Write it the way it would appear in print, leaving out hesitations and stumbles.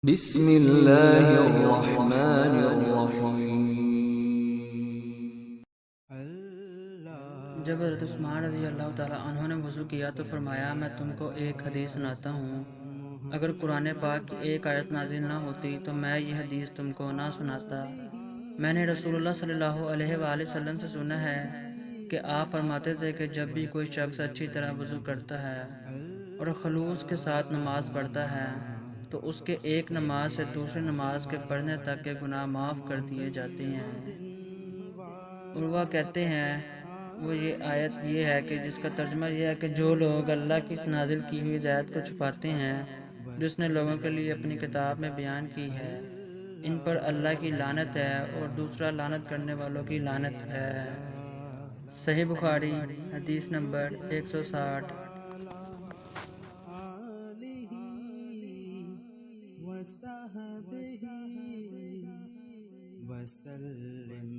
بسم اللہ الرحمن الرحیم۔ جب حضرت عثمان رضی اللہ تعالیٰ عنہ نے وضو کیا تو فرمایا، میں تم کو ایک حدیث سناتا ہوں۔ اگر قرآن پاک کی ایک آیت نازل نہ ہوتی تو میں یہ حدیث تم کو نہ سناتا۔ میں نے رسول اللہ صلی اللہ علیہ وآلہ وسلم سے سنا ہے کہ آپ فرماتے تھے کہ جب بھی کوئی شخص اچھی طرح وضو کرتا ہے اور خلوص کے ساتھ نماز پڑھتا ہے تو اس کے ایک نماز سے دوسری نماز کے پڑھنے تک کے گناہ معاف کر دیے جاتے ہیں۔ عروہ کہتے ہیں وہ یہ آیت یہ ہے کہ جس کا ترجمہ یہ ہے کہ جو لوگ اللہ کی نازل کی ہوئی ہدایت کو چھپاتے ہیں جو اس نے لوگوں کے لیے اپنی کتاب میں بیان کی ہے، ان پر اللہ کی لعنت ہے اور دوسرا لعنت کرنے والوں کی لعنت ہے۔ صحیح بخاری حدیث نمبر 160۔ وصحبہ وسلم۔